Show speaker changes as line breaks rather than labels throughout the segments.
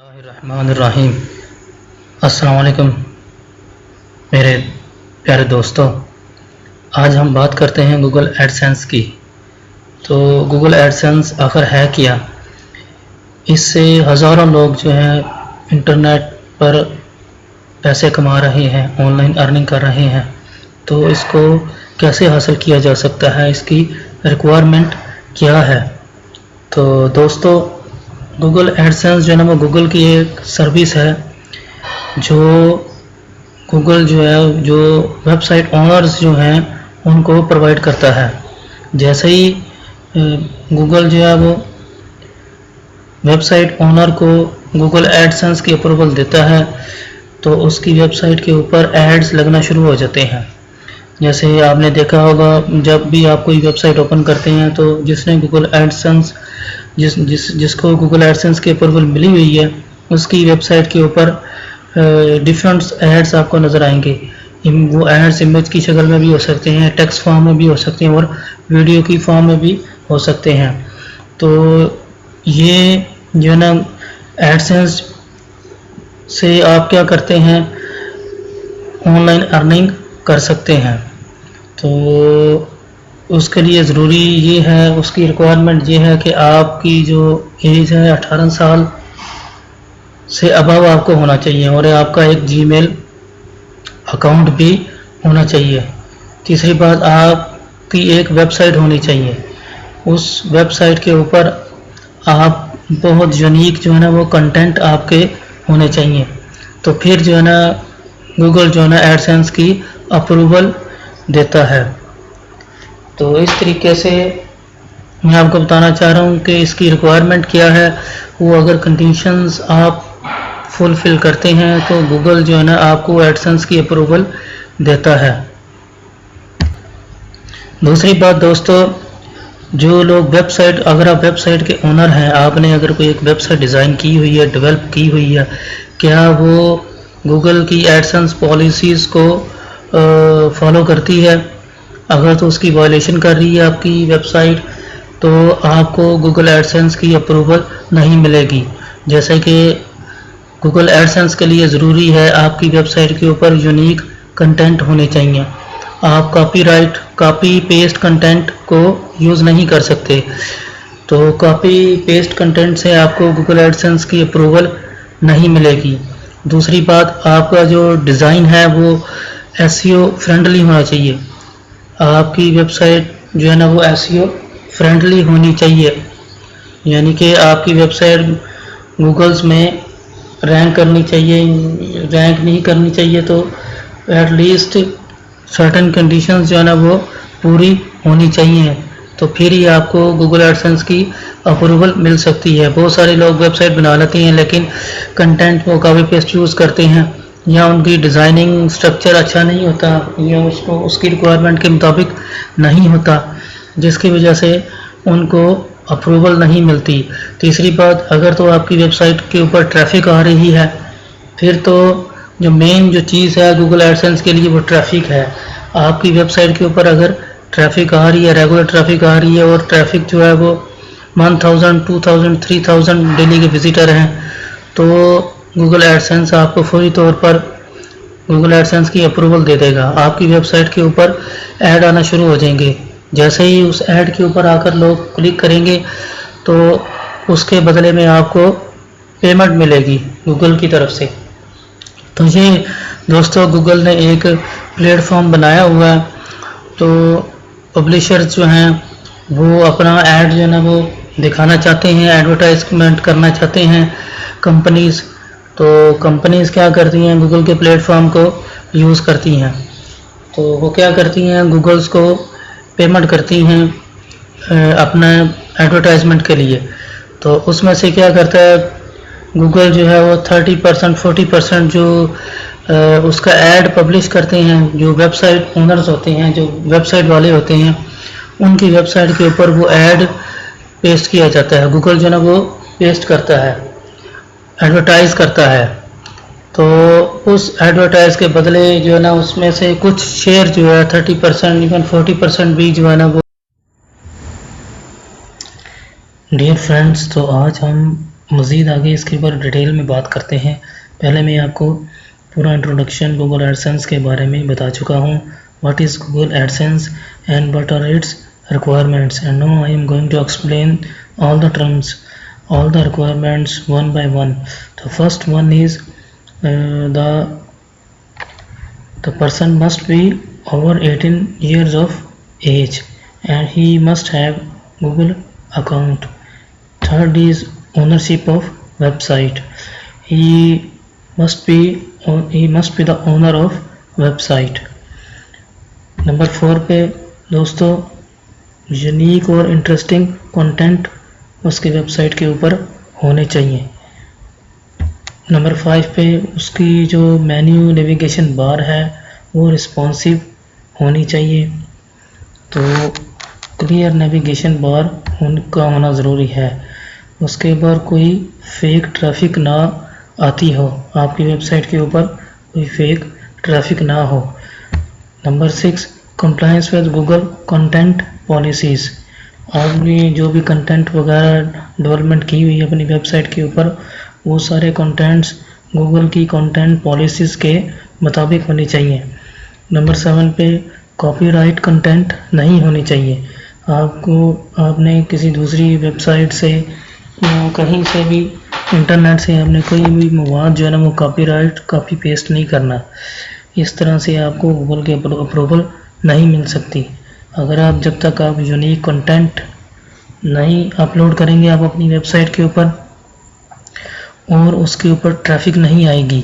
बिस्मिल्लाहिर्रहमानिर्रहीम। अस्सलाम वालेकुम मेरे प्यारे दोस्तों, आज हम बात करते हैं गूगल एडसेंस की। तो गूगल एडसेंस आखिर है क्या? इससे हज़ारों लोग जो हैं इंटरनेट पर पैसे कमा रहे हैं, ऑनलाइन अर्निंग कर रहे हैं। तो इसको कैसे हासिल किया जा सकता है, इसकी रिक्वायरमेंट क्या है? तो दोस्तों, गूगल एडसेंस जो है ना, वो गूगल की एक सर्विस है जो गूगल जो है, जो वेबसाइट ओनर्स जो हैं उनको प्रोवाइड करता है। जैसे ही गूगल जो है वो वेबसाइट ओनर को गूगल एडसेंस की अप्रूवल देता है तो उसकी वेबसाइट के ऊपर एड्स लगना शुरू हो जाते हैं। जैसे आपने देखा होगा, जब भी आप कोई वेबसाइट ओपन करते हैं तो जिसने गूगल एडसेंस जिसको गूगल एडसेंस की अप्रूवल मिली हुई है उसकी वेबसाइट के ऊपर डिफरेंट एड्स आपको नज़र आएंगे। वो एड्स इमेज की शक्ल में भी हो सकते हैं, टेक्स्ट फॉर्म में भी हो सकते हैं और वीडियो की फॉर्म में भी हो सकते हैं। तो ये जो है ना, एडसेंस से आप क्या करते हैं, ऑनलाइन अर्निंग कर सकते हैं। तो उसके लिए ज़रूरी ये है, उसकी रिक्वायरमेंट ये है कि आपकी जो एज है 18 साल से अबव आपको होना चाहिए और आपका एक जीमेल अकाउंट भी होना चाहिए। तीसरी बात, आपकी एक वेबसाइट होनी चाहिए। उस वेबसाइट के ऊपर आप बहुत यूनिक जो है ना वो कंटेंट आपके होने चाहिए। तो फिर जो है ना गूगल जो है ना एडसेंस की अप्रूवल देता है। तो इस तरीके से मैं आपको बताना चाह रहा हूँ कि इसकी रिक्वायरमेंट क्या है। वो अगर कंडीशंस आप फुलफिल करते हैं तो गूगल जो है ना आपको एडसेंस की अप्रूवल देता है। दूसरी बात दोस्तों, जो लोग वेबसाइट, अगर आप वेबसाइट के ओनर हैं, आपने अगर कोई एक वेबसाइट डिज़ाइन की हुई है, डेवलप की हुई है, क्या वो गूगल की एडसेंस पॉलिसीज़ को फॉलो करती है? अगर तो उसकी वायलेशन कर रही है आपकी वेबसाइट तो आपको गूगल एडसेंस की अप्रूवल नहीं मिलेगी। जैसे कि गूगल एडसेंस के लिए ज़रूरी है आपकी वेबसाइट के ऊपर यूनिक कंटेंट होने चाहिए। आप कॉपी पेस्ट कंटेंट को यूज़ नहीं कर सकते। तो कॉपी पेस्ट कंटेंट से आपको गूगल एडसेंस की अप्रूवल नहीं मिलेगी। दूसरी बात, आपका जो डिज़ाइन है वो एसईओ फ्रेंडली होना चाहिए। आपकी वेबसाइट जो है ना वो एसईओ फ्रेंडली होनी चाहिए, यानी कि आपकी वेबसाइट गूगल्स में रैंक करनी चाहिए। रैंक नहीं करनी चाहिए तो एटलीस्ट सर्टेन कंडीशंस जो है ना वो पूरी होनी चाहिए, तो फिर ही आपको गूगल एडसेंस की अप्रूवल मिल सकती है। बहुत सारे लोग वेबसाइट बना लेते हैं लेकिन कंटेंट को कॉपी पेस्ट यूज़ करते हैं, या उनकी डिज़ाइनिंग स्ट्रक्चर अच्छा नहीं होता, या उसको उसकी रिक्वायरमेंट के मुताबिक नहीं होता, जिसकी वजह से उनको अप्रूवल नहीं मिलती। तीसरी बात, अगर तो आपकी वेबसाइट के ऊपर ट्रैफिक आ रही है, फिर तो जो मेन जो चीज़ है गूगल एडसेंस के लिए वो ट्रैफिक है। आपकी वेबसाइट के ऊपर अगर ट्रैफिक आ रही है, रेगुलर ट्रैफिक आ रही है और ट्रैफिक जो है वो 1000, 2000, 3000 डेली के विजिटर हैं, तो गूगल एडसेंस आपको फौरी तौर पर गूगल एडसेंस की अप्रूवल दे देगा। आपकी वेबसाइट के ऊपर ऐड आना शुरू हो जाएंगे। जैसे ही उस ऐड के ऊपर आकर लोग क्लिक करेंगे तो उसके बदले में आपको पेमेंट मिलेगी गूगल की तरफ से। तो ये दोस्तों, गूगल ने एक प्लेटफॉर्म बनाया हुआ है। तो पब्लिशर्स जो हैं वो अपना ऐड जो है ना वो दिखाना चाहते हैं, एडवर्टाइजमेंट करना चाहते हैं कंपनीज़। तो कंपनीज़ क्या करती हैं, गूगल के प्लेटफॉर्म को यूज़ करती हैं। तो वो क्या करती हैं, गूगल्स को पेमेंट करती हैं अपना एडवर्टाइजमेंट के लिए। तो उसमें से क्या करता है गूगल जो है वो 30%, 40% जो उसका ऐड पब्लिश करते हैं, जो वेबसाइट ओनर्स होते हैं, जो वेबसाइट वाले होते हैं, उनकी वेबसाइट के ऊपर वो ऐड पेस्ट किया जाता है। गूगल जो है ना वो पेस्ट करता है, एडवर्टाइज करता है। तो उस एडवर्टाइज के बदले जो है ना उसमें से कुछ शेयर जो है 30%, इवन 40% भी जो है ना वो। डियर फ्रेंड्स, तो आज हम مزید آگے اس کے اوپر ڈیٹیل میں بات کرتے ہیں. پہلے میں آپ کو پورا انٹروڈکشن گوگل ایڈسنس کے بارے میں بتا چکا ہوں. What is Google AdSense and what are its requirements, and now I am going to explain all the terms, all the requirements one by one. The first one is the person must be over 18 years of age and he must have Google account. Third is ownership of website. He must be the owner of website. Number 4 पे दोस्तों unique और interesting content उसकी website के ऊपर होने चाहिए. Number 5 पे उसकी जो मेन्यू नेविगेशन बार है वो रिस्पॉन्सिव होनी चाहिए. तो क्लियर नेविगेशन बार उनका होना ज़रूरी है. उसके बाद कोई फेक ट्रैफिक ना आती हो, आपकी वेबसाइट के ऊपर कोई फेक ट्रैफिक ना हो. Number 6 compliance with Google content policies. आपने जो भी कंटेंट वगैरह डेवलपमेंट की हुई है अपनी वेबसाइट के ऊपर, वो सारे कंटेंट्स गूगल की कंटेंट पॉलिसीज़ के मुताबिक होनी चाहिए. नंबर 7 पे कॉपीराइट कंटेंट नहीं होनी चाहिए. आपने किसी दूसरी वेबसाइट से या कहीं से भी इंटरनेट से आपने कोई भी मवाद जो है ना वो कॉपी पेस्ट नहीं करना. इस तरह से आपको गूगल के अप्रूवल नहीं मिल सकती. अगर आप जब तक आप यूनिक कंटेंट नहीं अपलोड करेंगे आप अपनी वेबसाइट के ऊपर और उसके ऊपर ट्रैफिक नहीं आएगी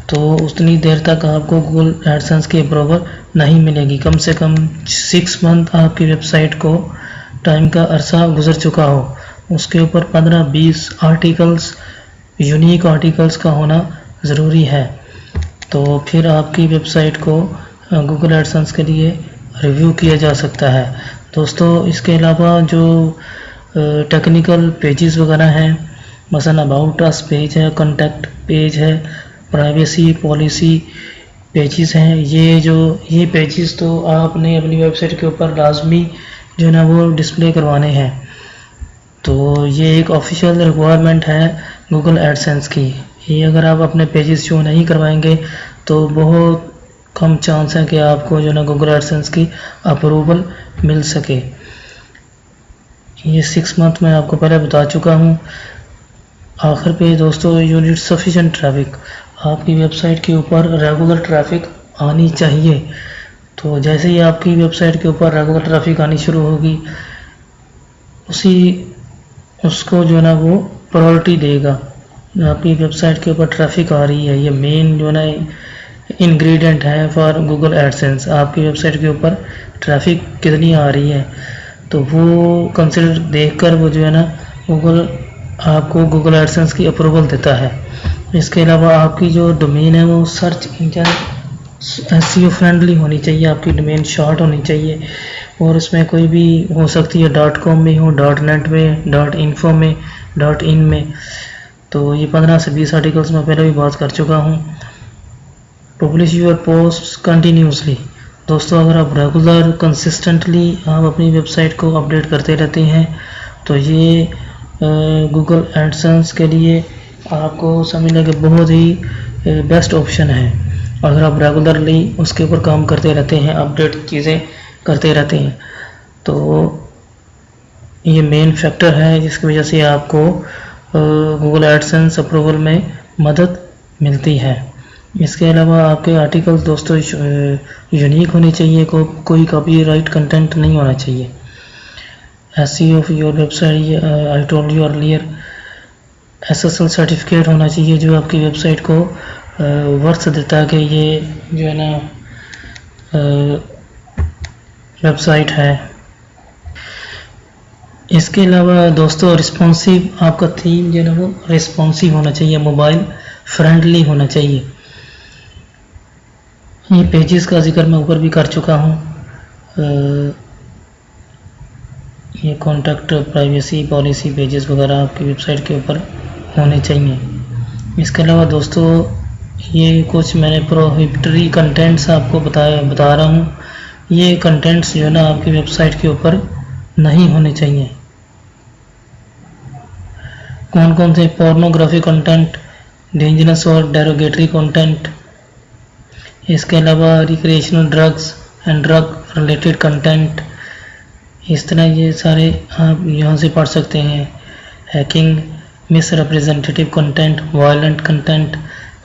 तो उतनी देर तक आपको गूगल एडसेंस की अप्रूवल नहीं मिलेगी. कम से कम 6 मंथ आपकी वेबसाइट को टाइम का अरसा गुजर चुका हो, उसके ऊपर 15-20 आर्टिकल्स यूनिक आर्टिकल्स का होना ज़रूरी है, तो फिर आपकी वेबसाइट को गूगल एडसेंस के लिए रिव्यू किया जा सकता है. दोस्तों इसके अलावा जो टेक्निकल पेजेस वगैरह हैं, मसलन अबाउट अस पेज है, कॉन्टैक्ट पेज है, प्राइवेसी पॉलिसी पेजेस हैं, ये पेजेस तो आपने अपनी वेबसाइट के ऊपर लाजमी जो है ना वो डिस्प्ले करवाने हैं. तो ये एक ऑफिशियल रिक्वायरमेंट है गूगल एडसेंस की. ये अगर आप अपने पेजेस शो नहीं करवाएंगे तो बहुत कम चांस है कि आपको जो ना गूगल एडसेंस की अप्रूवल मिल सके. ये 6 मंथ मैं आपको पहले बता चुका हूँ. आखिर पे दोस्तों यू नीड सफिशेंट ट्रैफिक. आपकी वेबसाइट के ऊपर रेगुलर ट्रैफिक आनी चाहिए. तो जैसे ही आपकी वेबसाइट के ऊपर रेगुलर ट्रैफिक आनी शुरू होगी उसको जो है ना वो प्रायोरिटी देगा. आपकी वेबसाइट के ऊपर ट्रैफिक आ रही है, ये मेन जो है ना इंग्रेडिएंट है फॉर गूगल एडसेंस. आपकी वेबसाइट के ऊपर ट्रैफिक कितनी आ रही है तो वो कंसिडर देखकर वो जो है ना आपको गूगल एडसेंस की अप्रूवल देता है. इसके अलावा आपकी जो डोमेन है वो सर्च इंजन SEO फ्रेंडली होनी चाहिए. आपकी डोमेन शॉर्ट होनी चाहिए और इसमें कोई भी हो सकती है .com में हो, .net में, .info में, .in में. तो ये 15 से 20 आर्टिकल्स मैं पहले भी बात कर चुका हूँ. Publish your post continuously. दोस्तों अगर आप रेगुलर कंसिस्टेंटली आप अपनी वेबसाइट को अपडेट करते रहते हैं तो ये गूगल एडसेंस के लिए आपको समझ लें कि बहुत ही बेस्ट ऑप्शन है. अगर आप रेगुलरली उसके ऊपर काम करते रहते हैं, अपडेट चीज़ें करते रहते हैं, तो ये मेन फैक्टर है जिसकी वजह से आपको गूगल एडसेंस अप्रूवल में मदद मिलती है. इसके अलावा आपके आर्टिकल्स दोस्तों यूनिक होने चाहिए, कोई कॉपीराइट कंटेंट नहीं होना चाहिए. SEO of your website I told you earlier. SSL certificate होना चाहिए जो आपकी वेबसाइट को वर्थ देता है कि ये जो है ना वेबसाइट है. इसके अलावा दोस्तों रिस्पॉन्सिव, आपका थीम जो है ना वो रिस्पॉन्सिव होना चाहिए, मोबाइल फ्रेंडली होना चाहिए. ये पेजेस का जिक्र मैं ऊपर भी कर चुका हूँ. ये कॉन्टैक्ट प्राइवेसी पॉलिसी पेजेस वगैरह आपकी वेबसाइट के ऊपर होने चाहिए. इसके अलावा दोस्तों ये कुछ मैंने प्रोहिबिटरी कंटेंट्स आपको बता रहा हूँ. ये कंटेंट्स जो है ना आपकी वेबसाइट के ऊपर नहीं होने चाहिए. कौन कौन से पोर्नोग्राफी कंटेंट, डेंजरस और डेरोगेटरी कंटेंट, इसके अलावा recreational drugs and drug related content. इस तरह ये सारे आप यहाँ से पढ़ सकते हैं। Hacking, miss representative content, violent content,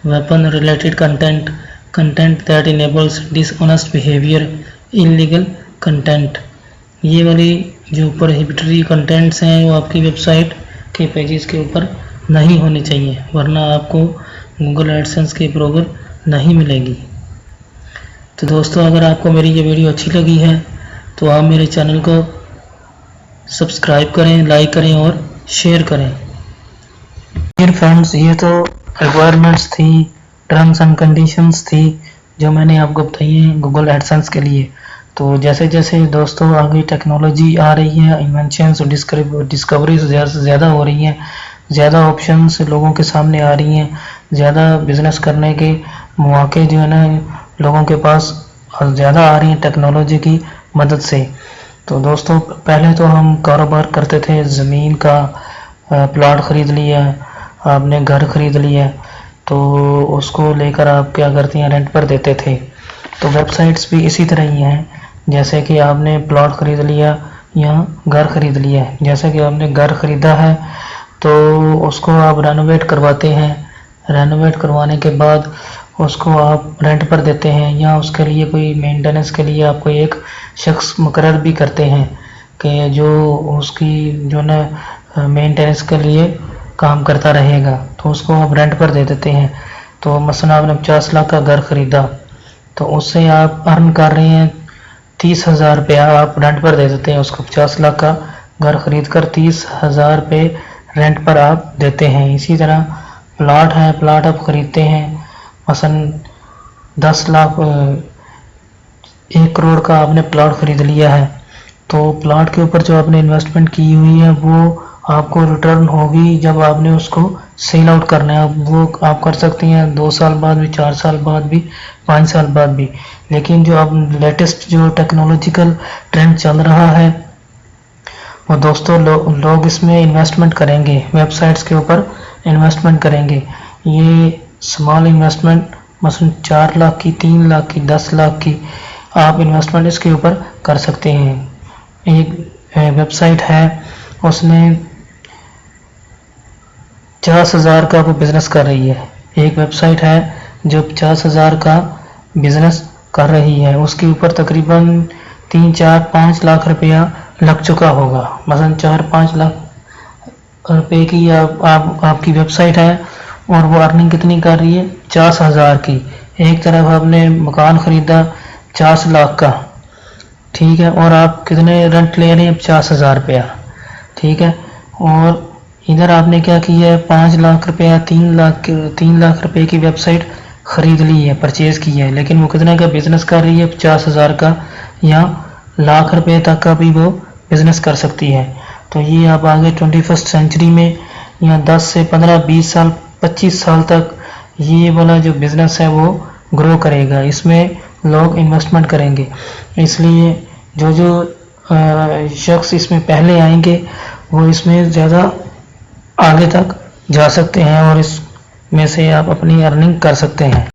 weapon related content, content that enables dishonest behaviour, illegal content. ये वाली जो प्रोहिबिटरी कंटेंट्स हैं वो आपकी वेबसाइट के पेजेस के ऊपर नहीं होने चाहिए, वरना आपको गूगल एडसेंस की अप्रूवल नहीं मिलेगी। तो दोस्तों, अगर आपको मेरी ये वीडियो अच्छी लगी है तो आप मेरे चैनल को सब्सक्राइब करें, लाइक करें और शेयर करें। डियर फ्रेंड्स, ये तो रिक्वायरमेंट्स थी, टर्म्स एंड कंडीशंस थी जो मैंने आपको बताई हैं गूगल एडसेंस के लिए। तो जैसे जैसे दोस्तों आगे टेक्नोलॉजी आ रही है, इन्वेंशंस और डिस्कवरीज ज़्यादा से ज़्यादा हो रही हैं, ज़्यादा ऑप्शंस लोगों के सामने आ रही हैं, ज़्यादा बिजनेस करने के मौके जो है ना लोगों के पास ज़्यादा आ रही हैं टेक्नोलॉजी की मदद से। तो दोस्तों, पहले तो हम कारोबार करते थे, ज़मीन का प्लॉट ख़रीद लिया, आपने घर ख़रीद लिया, तो उसको लेकर आप क्या करते हैं, रेंट पर देते थे। तो वेबसाइट्स भी इसी तरह ही हैं, जैसे कि आपने प्लॉट ख़रीद लिया या घर ख़रीद लिया। जैसे कि आपने घर ख़रीदा है तो उसको आप रेनोवेट करवाते हैं, रेनोवेट करवाने के बाद उसको आप रेंट पर देते हैं, या उसके लिए कोई मेंटेनेंस के लिए आप कोई एक शख्स मुकर्रर भी करते हैं कि जो उसकी जो ना मेंटेनेंस के लिए काम करता रहेगा, तो उसको आप रेंट पर दे देते हैं। तो मसलन आपने 50 लाख का घर ख़रीदा, तो उससे आप अर्न कर रहे हैं 30,000 रुपया, आप रेंट पर दे देते हैं उसको। 50 लाख का घर ख़रीद कर 30,000 रुपये रेंट पर आप देते हैं। इसी तरह प्लाट है, प्लाट आप ख़रीदते हैं, मसलन 10 लाख 1 करोड़ का आपने प्लाट ख़रीद लिया है, तो प्लाट के ऊपर जो आपने इन्वेस्टमेंट की हुई है वो आपको रिटर्न होगी जब आपने उसको सेल आउट करना है। वो आप कर सकते हैं 2 साल बाद भी, 4 साल बाद भी, 5 साल बाद भी। लेकिन जो अब लेटेस्ट जो टेक्नोलॉजिकल ट्रेंड चल रहा है वो दोस्तों लोग इसमें इन्वेस्टमेंट करेंगे, वेबसाइट्स के ऊपर इन्वेस्टमेंट करेंगे। ये स्मॉल इन्वेस्टमेंट मसलन 4 लाख की, 3 लाख की, 10 लाख की आप इन्वेस्टमेंट इसके ऊपर कर सकते हैं। एक वेबसाइट है, उसने 50,000 का वो बिज़नेस कर रही है। एक वेबसाइट है जो 50,000 का बिज़नेस कर रही है, उसके ऊपर तकरीबन 3, 4, 5 लाख रुपया लग चुका होगा। मसलन 4-5 लाख रुपए की आपकी वेबसाइट है और वो अर्निंग कितनी कर रही है, 50,000 की। एक तरफ आपने मकान ख़रीदा 50 लाख का, ठीक है, और आप कितने रेंट ले रहे हैं, 50,000 रुपया, ठीक है। और इधर आपने क्या किया है, 5 लाख रुपया, 3 लाख रुपए की वेबसाइट ख़रीद ली है, परचेज़ की है, लेकिन वो कितने का बिज़नेस कर रही है, 50,000 का या लाख रुपए तक का भी वो बिज़नेस कर सकती है। तो ये आप आगे 21st सेंचुरी में या 10 से 15, 20 साल, 25 साल तक ये वाला जो बिज़नेस है वो ग्रो करेगा, इसमें लोग इन्वेस्टमेंट करेंगे। इसलिए जो शख्स इसमें पहले आएंगे वो इसमें ज़्यादा आगे तक जा सकते हैं और इसमें से आप अपनी अर्निंग कर सकते हैं।